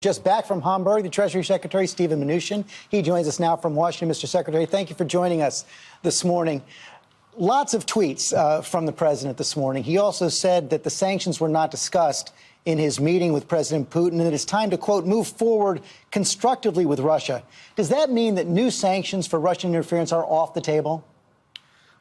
Just back from Hamburg, the Treasury Secretary, Stephen Mnuchin. He joins us now from Washington. Mr. Secretary, thank you for joining us this morning. Lots of tweets from the president this morning. He also said that the sanctions were not discussed in his meeting with President Putin and that it's time to, quote, move forward constructively with Russia. Does that mean that new sanctions for Russian interference are off the table?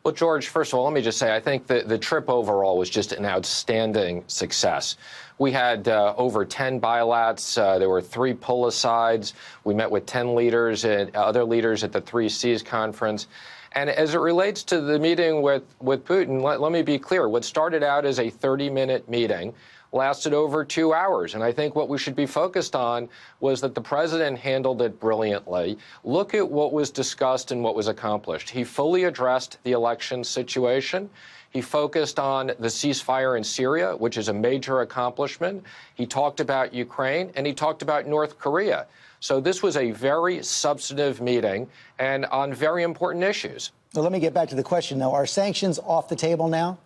Well, George, first of all, let me just say, I think the trip overall was just an outstanding success. We had over 10 bilats. There were 3 pull-asides. We met with 10 leaders and other leaders at the 3 Seas conference. And as it relates to the meeting with Putin, let me be clear. What started out as a 30-minute meeting lasted over 2 hours. And I think what we should be focused on was that the president handled it brilliantly. Look at what was discussed and what was accomplished. He fully addressed the election situation. He focused on the ceasefire in Syria, which is a major accomplishment. He talked about Ukraine, and he talked about North Korea. So this was a very substantive meeting and on very important issues. Well, let me get back to the question, though. Are sanctions off the table now?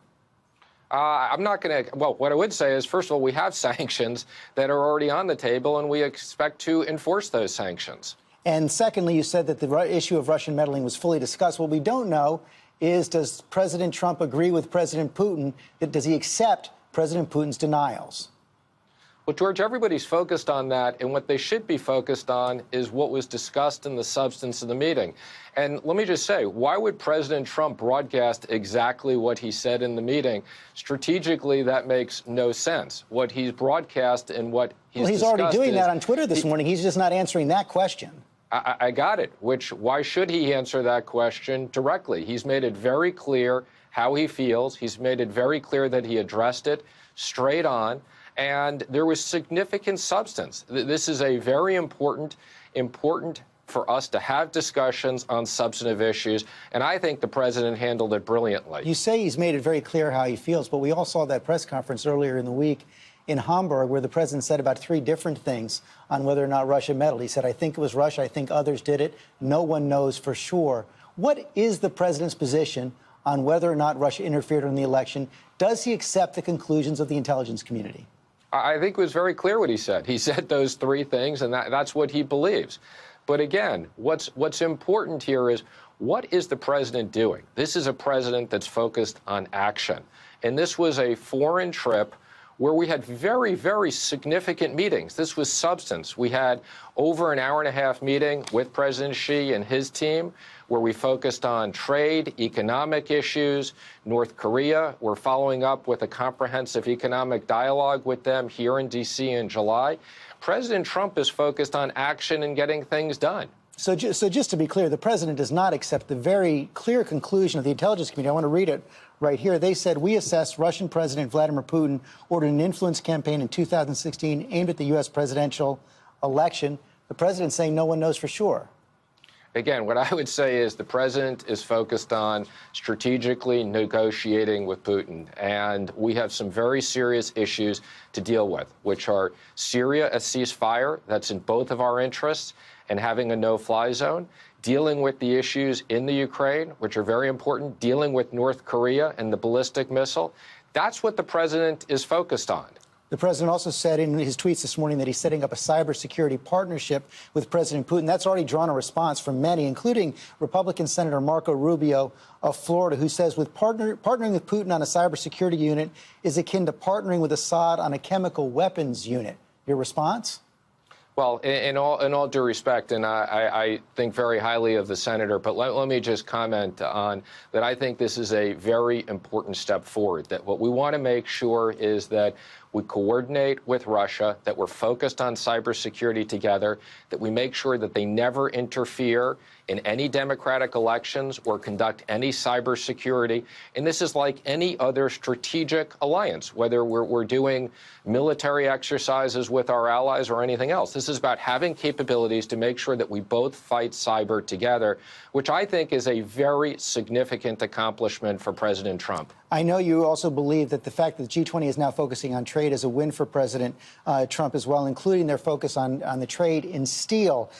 I'm not going to. Well, what I would say is, first of all, we have sanctions that are already on the table, and we expect to enforce those sanctions. And secondly, you said that the issue of Russian meddling was fully discussed. What we don't know is, does President Trump agree with President Putin? Does he accept President Putin's denials? Well, George, everybody's focused on that, and what they should be focused on is what was discussed in the substance of the meeting. And let me just say, why would President Trump broadcast exactly what he said in the meeting? Strategically, that makes no sense. What he's broadcast and what he's already doing that on Twitter this morning. He's just not answering that question. I got it. Why should he answer that question directly? He's made it very clear how he feels. He's made it very clear that he addressed it straight on. And there was significant substance. This is a very important for us to have discussions on substantive issues. And I think the president handled it brilliantly. You say he's made it very clear how he feels, but we all saw that press conference earlier in the week in Hamburg where the president said about 3 different things on whether or not Russia meddled. He said, I think it was Russia. I think others did it. No one knows for sure. What is the president's position on whether or not Russia interfered in the election? Does he accept the conclusions of the intelligence community? I think it was very clear what he said. He said those 3 things, and that's what he believes. But again, what's important here is, what is the president doing? This is a president that's focused on action. And this was a foreign trip where we had very, very significant meetings. This was substance. We had over an hour-and-a-half meeting with President Xi and his team, where we focused on trade, economic issues. North Korea, we're following up with a comprehensive economic dialogue with them here in D.C. in July. President Trump is focused on action and getting things done. So just to be clear, the president does not accept the very clear conclusion of the intelligence community. I want to read it right here. They said, we assess Russian President Vladimir Putin ordered an influence campaign in 2016 aimed at the U.S. presidential election. The president saying no one knows for sure. Again, what I would say is the president is focused on strategically negotiating with Putin. And we have some very serious issues to deal with, which are Syria, a ceasefire that's in both of our interests, and having a no-fly zone, dealing with the issues in the Ukraine, which are very important, dealing with North Korea and the ballistic missile. That's what the president is focused on. The president also said in his tweets this morning that he's setting up a cybersecurity partnership with President Putin. That's already drawn a response from many, including Republican Senator Marco Rubio of Florida, who says partnering with Putin on a cybersecurity unit is akin to partnering with Assad on a chemical weapons unit. Your response? Well, in all due respect, and I think very highly of the senator, but let me just comment on that. I think this is a very important step forward, that what we want to make sure is that we coordinate with Russia, that we're focused on cybersecurity together, that we make sure that they never interfere in any democratic elections or conduct any cybersecurity. And this is like any other strategic alliance, whether we're doing military exercises with our allies or anything else. This is about having capabilities to make sure that we both fight cyber together, which I think is a very significant accomplishment for President Trump. I know you also believe that the fact that the G20 is now focusing on trade is a win for President Trump as well, including their focus on the trade in steel.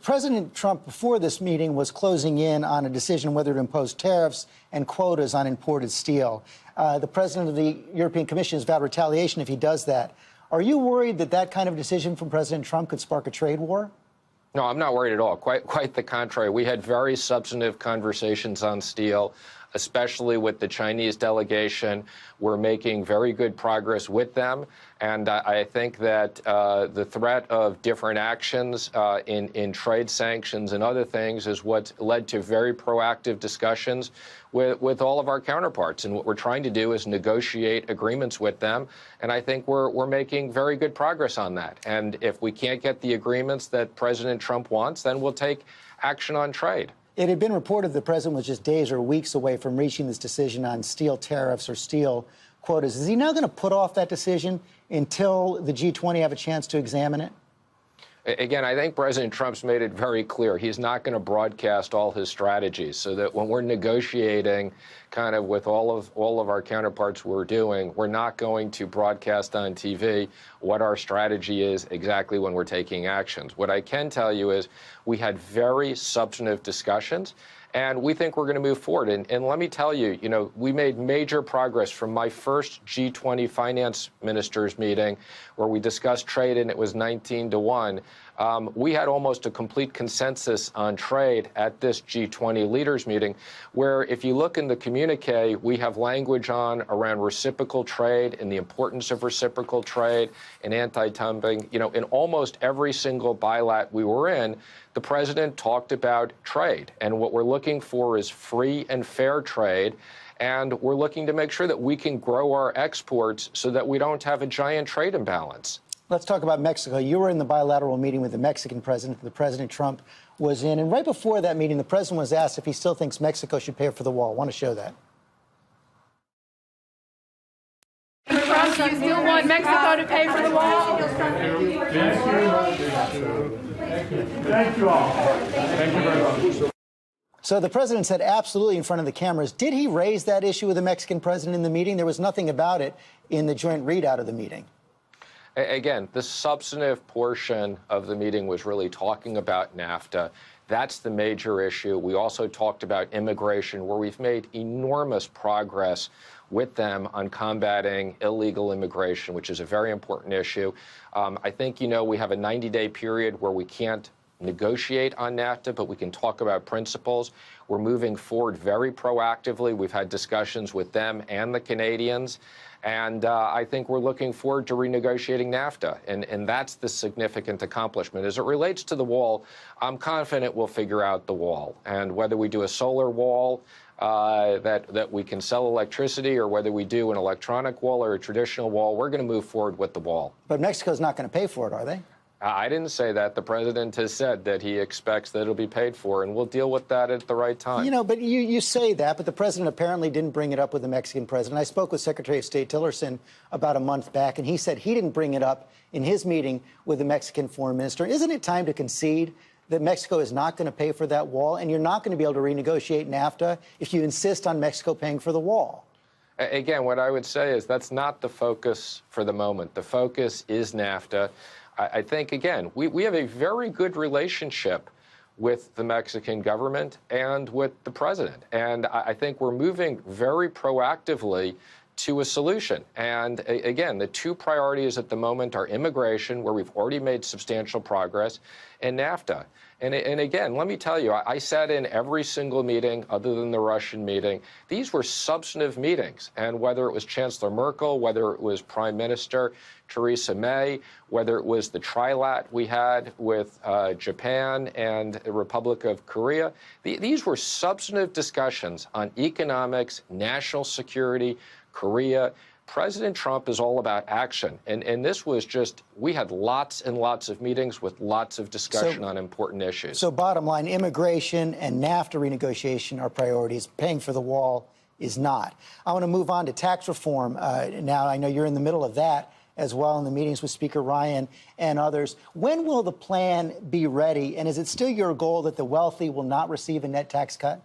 President Trump, before this meeting, was closing in on a decision whether to impose tariffs and quotas on imported steel. The president of the European Commission has vowed retaliation if he does that. Are you worried that that kind of decision from President Trump could spark a trade war? No, I'm not worried at all. Quite the contrary. We had very substantive conversations on steel, especially with the Chinese delegation. We're making very good progress with them. And I think that the threat of different actions in trade sanctions and other things is what's led to very proactive discussions with all of our counterparts. And what we're trying to do is negotiate agreements with them. And I think we're making very good progress on that. And if we can't get the agreements that President Trump wants, then we'll take action on trade. It had been reported the president was just days or weeks away from reaching this decision on steel tariffs or steel quotas. Is he now going to put off that decision until the G20 have a chance to examine it? Again, I think President Trump's made it very clear he's not going to broadcast all his strategies, so that when we're negotiating kind of with all of our counterparts we're doing, we're not going to broadcast on TV what our strategy is exactly when we're taking actions. What I can tell you is we had very substantive discussions, and we think we're going to move forward. And let me tell you, we made major progress from my first G20 finance ministers meeting where we discussed trade and it was 19-1. We had almost a complete consensus on trade at this G20 leaders meeting, where if you look in the communique, we have language around reciprocal trade and the importance of reciprocal trade and anti-dumping. In almost every single bilat we were in, the president talked about trade. And what we're looking for is free and fair trade. And we're looking to make sure that we can grow our exports so that we don't have a giant trade imbalance. Let's talk about Mexico. You were in the bilateral meeting with the Mexican president that President Trump was in. And right before that meeting, the president was asked if he still thinks Mexico should pay for the wall. I want to show that. Trump, you still want Mexico to pay for the wall? Thank you all. Thank you very much. So the president said absolutely in front of the cameras. Did he raise that issue with the Mexican president in the meeting? There was nothing about it in the joint readout of the meeting. Again, the substantive portion of the meeting was really talking about NAFTA. That's the major issue. We also talked about immigration, where we've made enormous progress with them on combating illegal immigration, which is a very important issue. I think, we have a 90-day period where we can't negotiate on NAFTA, but we can talk about principles. We're moving forward very proactively. We've had discussions with them and the Canadians. And I think we're looking forward to renegotiating NAFTA. And that's the significant accomplishment. As it relates to the wall, I'm confident we'll figure out the wall. And whether we do a solar wall that we can sell electricity, or whether we do an electronic wall or a traditional wall, we're going to move forward with the wall. But Mexico's not going to pay for it, are they? I didn't say that. The president has said that he expects that it'll be paid for, and we'll deal with that at the right time. But you say that, but the president apparently didn't bring it up with the Mexican president. I spoke with Secretary of State Tillerson about a month back, and he said he didn't bring it up in his meeting with the Mexican foreign minister. Isn't it time to concede that Mexico is not going to pay for that wall, and you're not going to be able to renegotiate NAFTA if you insist on Mexico paying for the wall? Again, what I would say is that's not the focus for the moment. The focus is NAFTA. I think, again, we have a very good relationship with the Mexican government and with the president. And I think we're moving very proactively to a solution. And again, the two priorities at the moment are immigration, where we've already made substantial progress, and NAFTA. And again, let me tell you, I sat in every single meeting other than the Russian meeting. These were substantive meetings. And whether it was Chancellor Merkel, whether it was Prime Minister Theresa May, whether it was the trilat we had with Japan and the Republic of Korea, these were substantive discussions on economics, national security, Korea. President Trump is all about action. And this was just, we had lots and lots of meetings with lots of discussion on important issues. So bottom line, immigration and NAFTA renegotiation are priorities. Paying for the wall is not. I want to move on to tax reform. Now, I know you're in the middle of that as well in the meetings with Speaker Ryan and others. When will the plan be ready? And is it still your goal that the wealthy will not receive a net tax cut?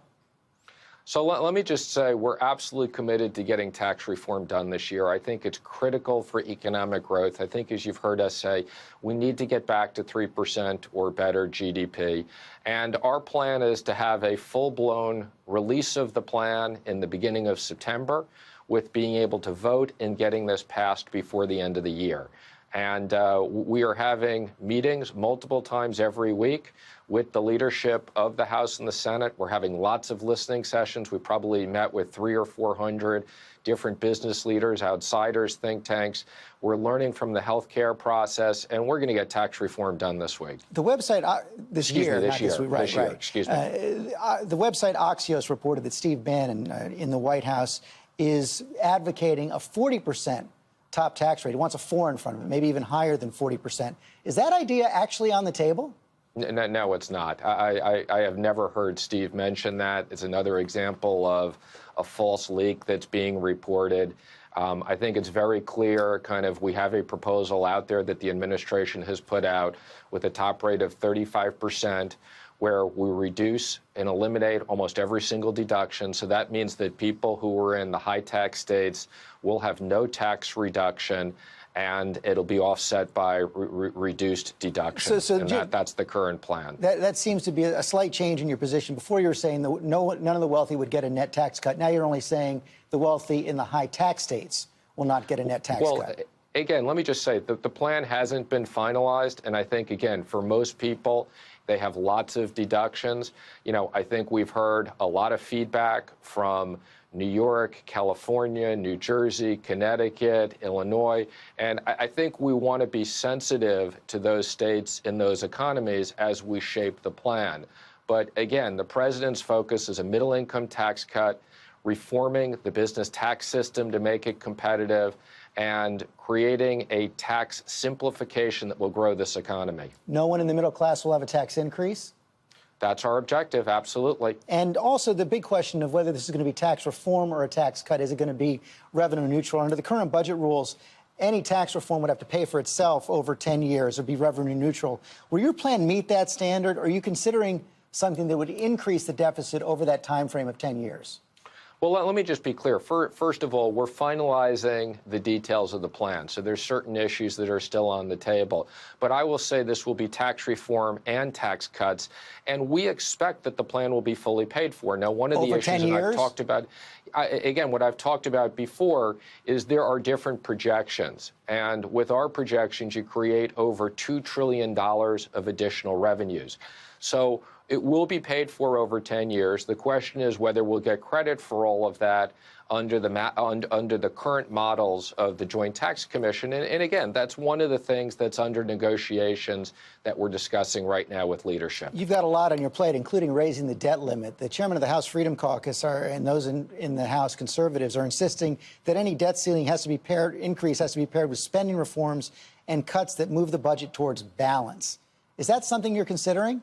So let me just say we're absolutely committed to getting tax reform done this year. I think it's critical for economic growth. I think, as you've heard us say, we need to get back to 3% or better GDP. And our plan is to have a full-blown release of the plan in the beginning of September, with being able to vote and getting this passed before the end of the year. And we are having meetings multiple times every week with the leadership of the House and the Senate. We're having lots of listening sessions. We probably met with 300 or 400 different business leaders, outsiders, think tanks. We're learning from the healthcare process, and we're going to get tax reform done this week. The website this year. The website Axios reported that Steve Bannon in the White House is advocating a 40% top tax rate. He wants a 4 in front of it, maybe even higher than 40%. Is that idea actually on the table? No, it's not. I have never heard Steve mention that. It's another example of a false leak that's being reported. I think it's very clear, we have a proposal out there that the administration has put out with a top rate of 35%, where we reduce and eliminate almost every single deduction. So that means that people who are in the high tax states will have no tax reduction, and it'll be offset by reduced deductions. That's the current plan. That seems to be a slight change in your position. Before you were saying that none of the wealthy would get a net tax cut. Now you're only saying the wealthy in the high tax states will not get a net tax cut. Again, let me just say that the plan hasn't been finalized, and I think, again, for most people, they have lots of deductions. I think we've heard a lot of feedback from New York, California, New Jersey, Connecticut, Illinois, and I think we want to be sensitive to those states and those economies as we shape the plan. But again, the president's focus is a middle-income tax cut, reforming the business tax system to make it competitive, and creating a tax simplification that will grow this economy. No one in the middle class will have a tax increase? That's our objective, absolutely. And also the big question of whether this is going to be tax reform or a tax cut. Is it going to be revenue neutral? Under the current budget rules, any tax reform would have to pay for itself over 10 years or be revenue neutral. Will your plan meet that standard, or are you considering something that would increase the deficit over that time frame of 10 years? Well, let me just be clear. First of all, we're finalizing the details of the plan, so there's certain issues that are still on the table. But I will say this will be tax reform and tax cuts, and we expect that the plan will be fully paid for. Now, one of the issues that I've talked about, again, what I've talked about before is there are different projections. And with our projections, you create over $2 trillion of additional revenues. So it will be paid for over 10 years. The question is whether we'll get credit for all of that under the current models of the Joint Tax Commission. And again, that's one of the things that's under negotiations that we're discussing right now with leadership. You've got a lot on your plate, including raising the debt limit. The chairman of the House Freedom Caucus and those in the House conservatives are insisting that any debt ceiling increase has to be paired with spending reforms and cuts that move the budget towards balance. Is that something you're considering?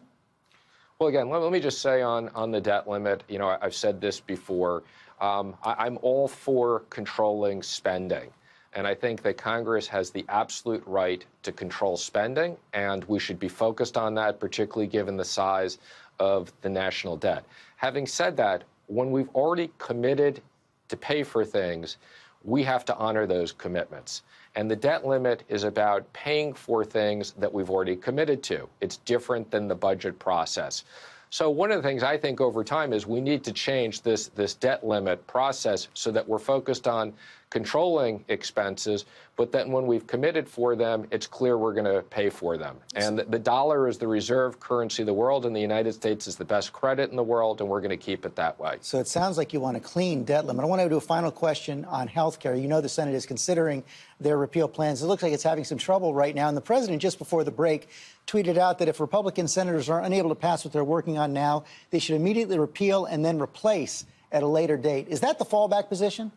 Well, again, let me just say on the debt limit, I've said this before, I'm all for controlling spending. And I think that Congress has the absolute right to control spending, and we should be focused on that, particularly given the size of the national debt. Having said that, when we've already committed to pay for things, we have to honor those commitments. And the debt limit is about paying for things that we've already committed to. It's different than the budget process. So one of the things I think over time is we need to change this debt limit process so that we're focused on controlling expenses, but then when we've committed for them, it's clear we're going to pay for them. And the dollar is the reserve currency of the world, and the United States is the best credit in the world, and we're going to keep it that way. So it sounds like you want a clean debt limit. I want to do a final question on health care. You know the Senate is considering their repeal plans. It looks like it's having some trouble right now, and the president, just before the break, tweeted out that if Republican senators are unable to pass what they're working on now, they should immediately repeal and then replace at a later date. Is that the fallback position?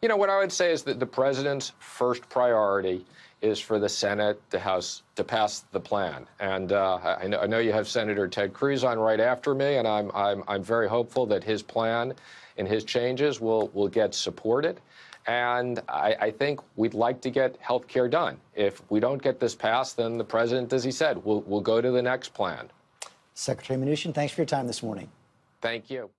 What I would say is that the president's first priority is for the Senate, the House, to pass the plan. And I know you have Senator Ted Cruz on right after me, and I'm very hopeful that his plan and his changes will get supported. And I think we'd like to get health care done. If we don't get this passed, then the president, as he said, we'll go to the next plan. Secretary Mnuchin, thanks for your time this morning. Thank you.